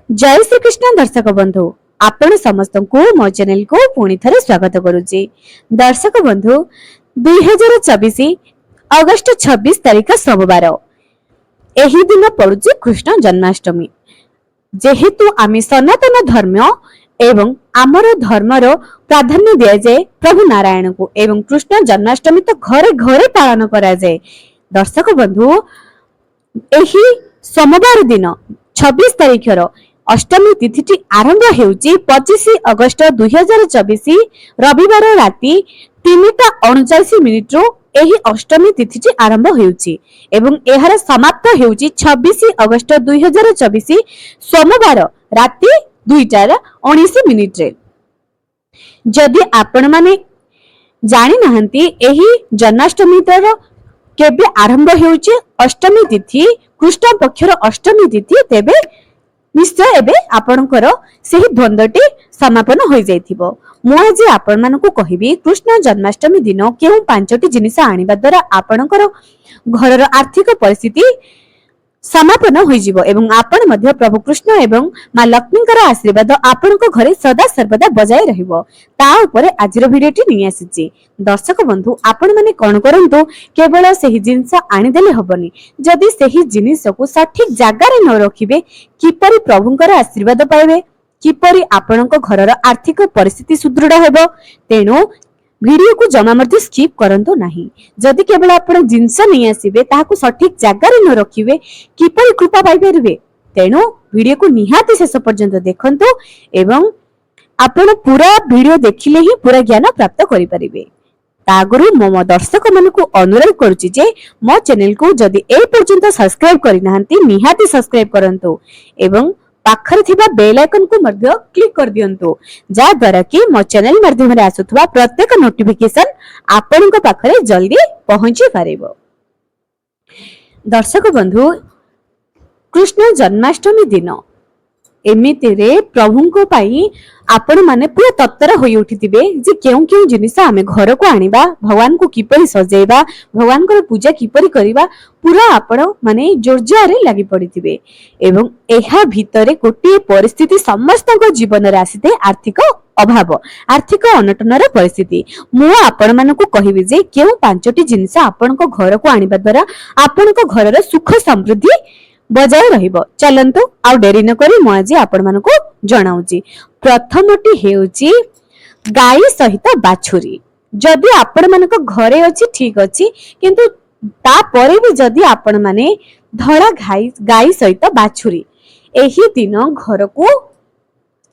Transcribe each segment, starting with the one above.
जय श्री कृष्ण दर्शक बंधु आपण समस्त को मो चैनल को पुणी थरे स्वागत करुच्ची। दर्शक बंधु 2024 अगस्त 26 तारीख सोमवार एही दिन पड़ुची कृष्ण जन्माष्टमी। जेहेतु आमी सनातन धर्म एवं आमर धर्मर प्राधान्य दिया जाए प्रभु नारायण को एवं कृष्ण जन्माष्टमी तो घरे घरे पालन करा जाए। दर्शक बंधु एही सोमवार दिन 26 तारीखर अष्टमी तिथि आरंभ हेउची 25 अगस्त 2024 रविवार राति 3:39 रु एही अष्टमी तिथि आरंभ हेउची एवं एहार समाप्त हेउची 26 अगस्त 2024 सोमवार राति 2:19 रे। जदि आपण माने जानि नाहंती एही जन्माष्टमी तर केबे आरंभ हेउची अष्टमी तिथि कृष्ण पक्षर अष्टमी तिथि तेबे निश्चय एबे आपणकर सेही द्वंद्वटी समापन हो जाइथिबो। मु आज आपण मानकु कहिबी कृष्ण जन्माष्टमी दिन केउ पांचटी जिनिस आनिबा द्वारा आपणकर घरर आर्थिक परिस्थिति समापन हो जिवो एवं आपण मध्य प्रभु कृष्ण एवं मां लक्ष्मीकर आशीर्वाद आपणक घरे सदा सर्वदा बजाय रहिबो। ता ऊपर आजिर भिडियोटी नि आसीची। दर्शक बंधु आपण माने कोन करंतु केवल सेही जिंस आनी देले हबनी, जदि सेही जिनिस को सठिक जागा रे न रखिबे किपरि प्रभुंकर आशीर्वाद पाइबे, किपरि आपणक घरर आर्थिक परिस्थिति सुदृढ़ हेबो। तेनु वीडियो को जमा मध्य स्किप करंतो नाही। जदि केवल आपण जिंस नहीं आसीबे ताहाकु सठिक जागा रे न रखिबे किपरि कृपा पाइ परिबे। तेनु वीडियो को निहाती शेष पर्यंत देखंतो एवं आपण पूरा वीडियो देखिले ही पूरा ज्ञान प्राप्त करि परिबे। तागुरु मो दर्शक मन को अनुरोध करूची जे मो चैनल को जदि ए पर्यंत सब्सक्राइब करि नाहंती निहाती सब्सक्राइब करंतो एवं पाखर थिबा बेल आइकन को मध्य क्लिक कर दियंतो, जा द्वारा कि मो चैनल माध्यम रे आसुथबा प्रत्येक नोटिफिकेशन आपन को पाखरे जल्दी पहुंची पारिबो। दर्शक बंधु कृष्ण जन्माष्टमी दिन एमिति रे प्रभुंको पाई आपण माने पूरा तत्तर होई उठिथिबे जे केउ केउ जिनिस आमे घर को आनिबा, भगवान को किपरि सजेइबा, भगवान को पूजा किपरि करिबा, पूरा आपण माने जोरजारे लागि पड़िथिबे एवं एहा भितरे गोटे परिस्थिति समस्तक जीवन रे आसीते आर्थिक अभाव, आर्थिक अनटनर परिस्थिति। मु आपण मानको कहिबे जे केउ पांचटी जिनिस आपण को घर को आनिबा द्वारा आपण को घरर सुख समृद्धि बजाय रहिबो। चलंतु आ डेरी न करी मु आज आपण मानको जणाउची। प्रथमटी हेउची गाई सहित बाछुरी। जदि आपण मानको घरे अछि ठीक अछि, किंतु ता परे भी जदि आपण माने धड़ा गाई सहित बाछुरी एही दिन घर को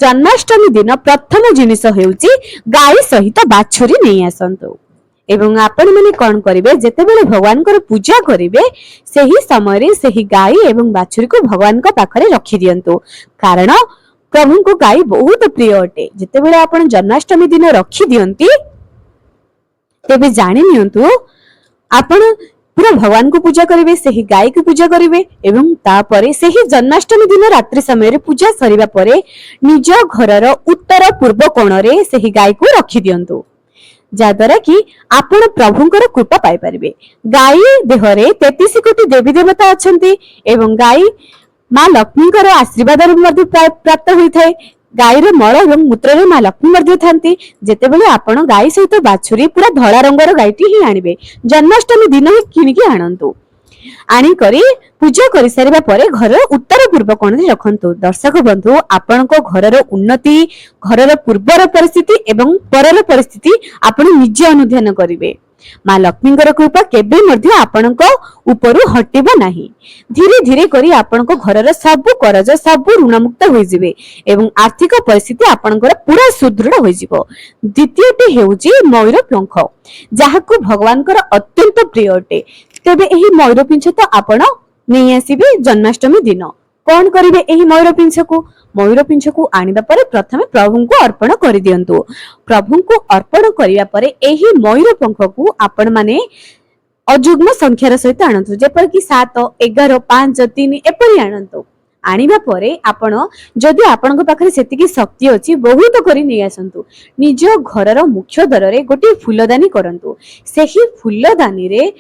जन्माष्टमी दिन प्रथम जिनिस हेउची गाई सहित बाछुरी नै आसंतु एवं आपण माने कोन करिवे जेतेबेले भगवान को पूजा करिवे सेही समय रे सेही गाई एवं बाछुरी को भगवान को पाखरे रखि दियंतु, कारण प्रभु को गाई बहुत प्रिय अटे। जेतेबेले आपण जन्माष्टमी दिन रखि दियंती तेबे जानि नियंतु आपण पूरा भगवान को पूजा करिवे, सेही गाई को पूजा करिवे एवं तापरे सेही जन्माष्टमी दिन रात्रि समय रे पूजा सरिबा परे निज घरर उत्तर पूर्व कोण रे सेही गाई को रखि दियंतु, जाद्वारा कि आपण प्रभुंकर कृपा पाई परिबे। गाई देहरे 33 कोटी देवी देवता अछंती एवं गाई मां लक्ष्मीकर आशीर्वाद मध्ये प्राप्त होइथाय। गाईर मल एवं मूत्र रे मां लक्ष्मी मध्ये थांती। जेतेबेले आपण गाई सहित बाछुरी पूरा धळा रंगर गाईटी ही आनिबे, जन्माष्टमी दिन ही किनिकी आनंतु, आनी करी पूजा करि सारिबा परे घर उत्तर पूर्व कोण रे रखंतु। दर्शक बंधु आपण को घरर उन्नति, घरर पूर्वर परिस्थिति एवं परर परिस्थिति आपण निजे अनुध्यान करिवे। मां लक्ष्मीकर कृपा केबे मध्ये आपणक उपरु हटिबो नाही। धीरे धीरे करी आपणक घरर सब करज सब ऋण मुक्त होई जिवे एवं आर्थिक परिस्थिति आपणकर पूरा सुदृढ़ होई जिवो। द्वितीयटी हेउची मयूर पंख, जाहाकु भगवानकर अत्यंत प्रिय अटे। तेबे एही मयूर पिंछ तो आपण नै आसीबे जन्माष्टमी दिन। कोन करिवे एही मयूर पिंछ को? मयूर पिंछ को आनिबा परे प्रथमे प्रभु को अर्पण करि दियंतु। प्रभु को अर्पण करिया परे एही मयूर पंख को आपण माने अजुग्म संख्यार सहित आनंतु, जेपर कि 7, 11, 5, 3 एपरि आनंतु। आनिबा परे आपण जदि आपण पाखरे सेतिकी शक्ति अछि बहुत करी नै आसंतु। निज घरर मुख्य द्वार रे गोटे फूलदानी करंतु। सेही फूलदानी रे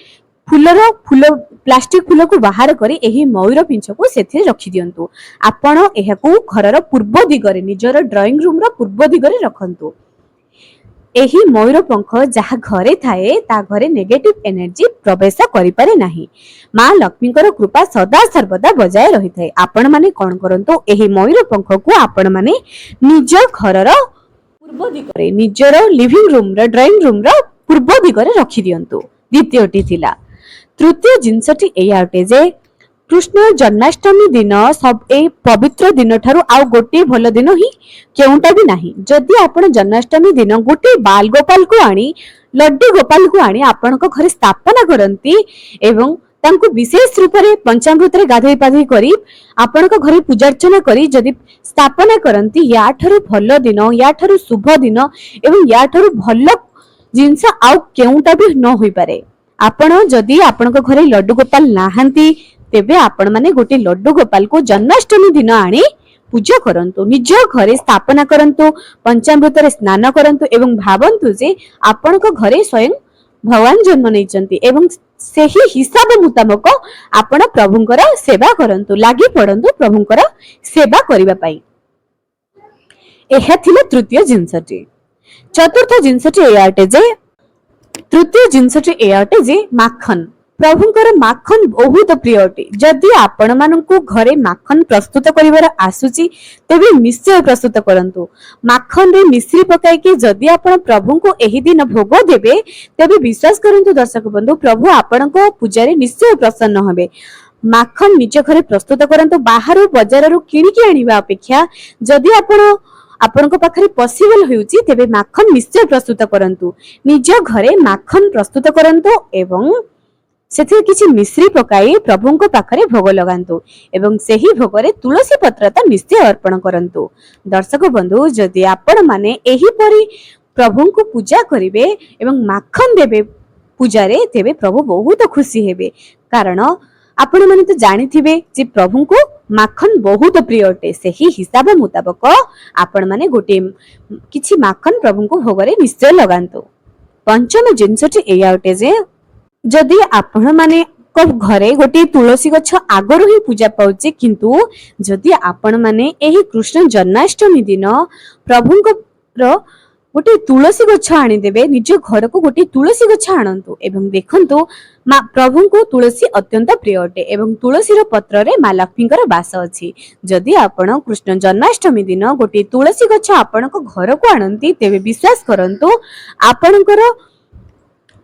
फूलर फूल प्लास्टिक फूल को बाहर करी एही मयूर पिंछ को सेथिरे रखि दियंतु। आपण एहाकू घरर पूर्व दिगरे निजर ड्राइंग रूम रो पूर्व दिगरे रखंतु। एही मयूर पंख जहा घरे थाए ता घरे नेगेटिव एनर्जी प्रवेश करि पारे नाही। मां लक्ष्मीकर कृपा सदा सर्वदा बजाय रही थाए। आपण माने कोन करंतु एही मयूर पंख को आपण माने निज घरर पूर्व दिगरे निजर लिविंग रूम रो ड्राइंग रूम रो पूर्व दिगरे रखि दियंतु। द्वितीयटी थिला। तृतीय जिनसटी एया अटे जे कृष्ण जन्माष्टमी दिन सब ए पवित्र दिन ठारू आउ गोटे भल दिन ही केउंटा भी नाही। जदि आपण जन्माष्टमी दिन गोटे बाल गोपाल को आनी लड्डू गोपाल को आनी आपण को घरे स्थापना करंती एवं तांको विशेष रूप रे पंचामृत रे गाधई पाधई करी आपण को घरे पूजा अर्चना करी जदि स्थापना करंती या ठारू भल दिन या ठारू शुभ दिन एवं या ठारू भल जिनस आउ केउंटा भी न होई पारे। आपण जदि आपण को घरे लड्डू गोपाल नाहंती तेबे आपण माने गोटे लड्डू गोपाल को जन्माष्टमी दिन आनी पूजा करंतु। निज घरे स्थापना करंतु पंचामृत रे स्नान करंतु एवं भावंतु जे आपण को घरे स्वयं भगवान जन्म नैचंती एवं सेही हिसाब मुताबक आपण प्रभुंकर सेवा करंतु। लागि पड़ंतु प्रभुंकर सेवा करिबा पई। एहा थिला तृतीय जिनसटी। चतुर्थ जिनसटी एया अटे जे तृतीय जिनसटी एया अटे जे माखन। प्रभुंकर माखन बहुत प्रिय अटे। जदि आपण मानकु घरे माखन प्रस्तुत करिवार आसुची तेबे निश्चय प्रस्तुत करंतु। माखन रे मिश्री पकाई के जदि आपण प्रभु को एही दिन भोग देबे तेबे विश्वास करंतु दर्शक बंधु प्रभु आपण को पूजा रे निश्चय प्रसन्न होबे। माखन निज घरे प्रस्तुत करंतु। बाहर बाजार रो किनि के आनिबा अपेक्षा जदि आपण को पाखरे पॉसिबल होउची तेबे माखन निश्चय प्रस्तुत करंतु। निज घरे माखन प्रस्तुत करंतु एवं सेथे किछि मिश्री पकाई प्रभु को पाखरे भोग लगांतु एवं सेही भोग रे तुलसी पत्र त निश्चय अर्पण करंतु। दर्शक बंधु जदि आपण माने एही परी प्रभु को पूजा करिवे एवं माखन देबे पूजा रे तेबे प्रभु बहुत खुशी हेबे। कारण आपण माने तो जानि थिबे जे प्रभु को माखन बहुत प्रिय अटे। सेही हिसाब मुताबक आपण माने गोटे किछि माखन प्रभु को भोग रे निश्चय लगांतु। पंचम जिनसटी एया अटे जे जदि आपण माने को घरे गोटे तुलसी गछ आगरु ही पूजा पाउचे किंतु जदि आपण माने एही कृष्ण जन्माष्टमी दिन प्रभु को गोटे तुलसी गछ आनी देबे निज घर को गोटे तुलसी गछ आनंतु एवं देखंतु मां प्रभु को तुलसी अत्यंत प्रिय अटे एवं तुलसी रो पत्र रे मां लक्ष्मीकर वास अछि। जदि आपण कृष्ण जन्माष्टमी दिन गोटे तुलसी गछ आपण को घर को आनंती तेबे विश्वास करंतु आपणकर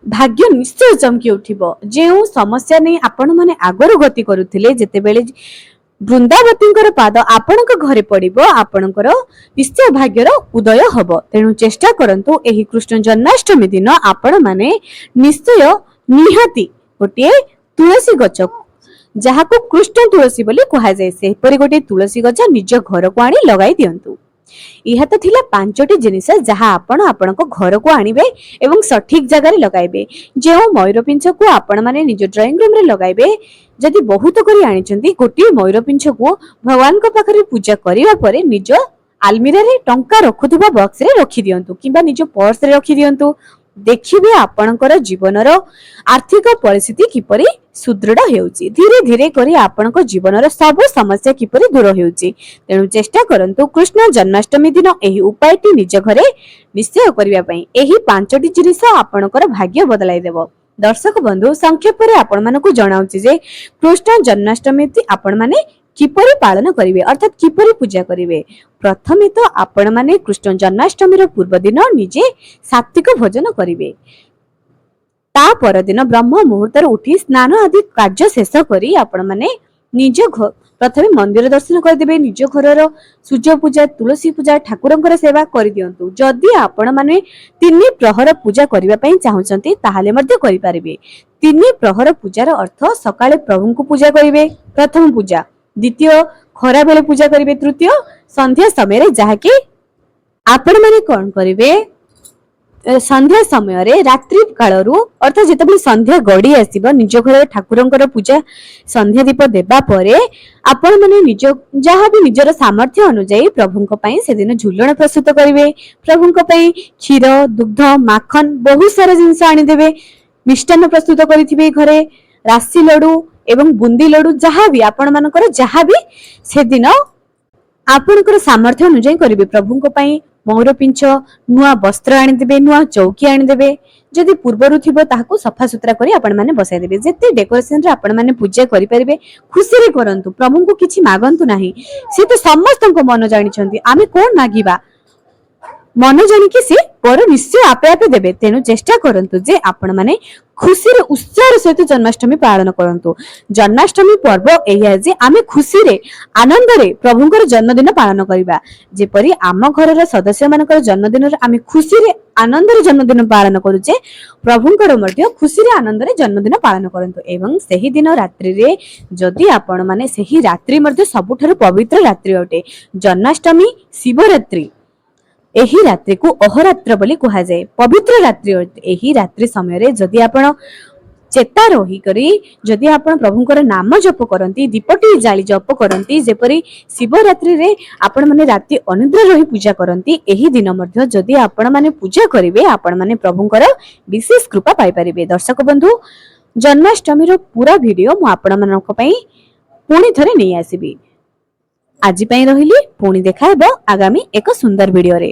भाग्य निश्चय चमकी उठिबो। जेउ समस्या नै आपण माने आगरु गति करूथिले जेते बेले वृंदावतींकर पाद आपणक घरे पड़िबो आपणकर निश्चय भाग्यर उदय हबो। तेणु चेष्टा करंतु एही कृष्ण जन्माष्टमी दिन आपण माने निश्चय निहाती गोटे तुलसी गछ जहा को कृष्ण तुलसी बोली कहा जाय से परि गोटे तुलसी गछ निज घर को आनी लगाई दियंतु। यह तो थिला पांचटी जिनिस जहा आपण आपण को घर को आनिबे एवं सठिक जगह रे लगाइबे। जे मयूर पिंछ को आपण माने निज ड्राइंग रूम रे लगाइबे। जदि बहुत करी आनिचंती गोटे मयूर पिंछ को भगवान को पाखरे पूजा करिवा परे निज आलमीरा रे टंका रखुथुबा बॉक्स रे रखि दियंतु किबा निज पर्स रे रखि दियंतु। देखिबे आपणकर जीवनर आर्थिक परिस्थिति किपरि सुदृढ़ हेउची। धीरे धीरे करी आपणक जीवनर सब समस्या किपरि दूर हेउची। तेणु चेष्टा करंतु कृष्ण जन्माष्टमी दिन एही उपायटी निज घरे निश्चय करिवा पई। एही पांचटी जिनिस आपणकर भाग्य बदलाई देबो। दर्शक बंधु संक्षेप रे आपण मानकु जणाउची जे कृष्ण जन्माष्टमी आपण माने किपरि पालन करिवे अर्थात किपरि पूजा करिवे। प्रथमे तो आपण माने कृष्ण जन्माष्टमी पूर्व दिन निजे सात्विक भोजन करिवे। ता पर दिन ब्रह्म मुहूर्त उठी स्नान आदि कार्य शेष करी आपण माने निज प्रथमे मंदिर दर्शन कर देबे। निज घरर सूर्य पूजा तुलसी पूजा ठाकुरंकर सेवा कर दियंतु। जदि आपण माने 3 प्रहर पूजा करिवा पई चाहुचंती ताहाले मध्ये करि पारिबे। 3 प्रहर पूजार अर्थ सकाळे प्रभु को पूजा करिवे प्रथम पूजा, द्वितीय खरा बेले पूजा करिवे, तृतीय संध्या समय रे जहा कि आपण माने कोन करिवे संध्या समय रे रात्रि कालरू अर्थात जेतबे संध्या गड़ी आसीबो निज घर ठाकुरंकर पूजा संध्या दीप देबा परे आपण माने निज जहा भी निजर सामर्थ्य अनुसार प्रभुंक पई से दिन झुलण प्रस्तुत करिवे। प्रभुंक पई क्षीर दुग्ध माखन बहुत सारा जिंस आनी देबे। मिष्टान्न प्रस्तुत करिथिबे घरे राशि लड्डू एवं बुंदी लड्डू जहाँ भी आपण मानकर जहाँ भी से दिन आपणकर सामर्थ्य अनुଯାୟୀ करिवे प्रभुଙ୍କ ପାଇଁ मयूर पिंच नुआ वस्त्र आनिदेबे नुआ चौकी आनिदेबे जदि पूर्वरु थिबो ताहाकू सफा सुतरा करी आपण माने बसाई देबे जेते डेकोरेशन रे आपण माने पूजा करि परिबे खुशी रे करंतु प्रभुଙ୍କୁ କିଛି मागंतु नाही से तो समस्तनको मन जानि छथि आमे कोन मागिबा मन जानिकी से पर निश्चय आपे आपे देबे तेनु चेष्टा करंतु जे आपण माने खुशी रे उत्साह सहित जन्माष्टमी पालन करंतु जन्माष्टमी पर्व एया जे आमे खुशी रे आनंद रे प्रभुଙ୍କର जन्मदिन पालन करिबा जेपरि आम घरर सदस्य मानकर जन्मदिन रे आमे खुशी रे आनंद रे जन्मदिन पालन करूचे प्रभुଙ୍କର मध्य खुशी रे आनंद रे जन्मदिन पालन करंतु एवं सेही दिन रात्रि रे जदि आपण माने सेही रात्रि मध्य सबुठारु पवित्र रात्रि अटे जन्माष्टमी शिवरात्रि एही रात्रि को अहोरात्र बोली कहा जाए पवित्र रात्रि एही रात्रि समय रे जदि आपण चेता रही करी जदि आपण प्रभुଙ୍କର नाम जप करंती दीपटी जाली जप करंती जेपरि शिवरात्रि रे आपण माने राति अनिद्रा रही पूजा करंती एही दिन मध्य जदि आपण माने पूजा करिवे आपण माने प्रभुଙ୍କର विशेष कृपा पाई परिबे दर्शक बंधु जन्माष्टमी रो पूरा वीडियो मु आपण मानक पई पुणी थरे नै आसीबी आज पई रहिली पुणी देखा हेबो आगामी एक सुंदर वीडियो रे।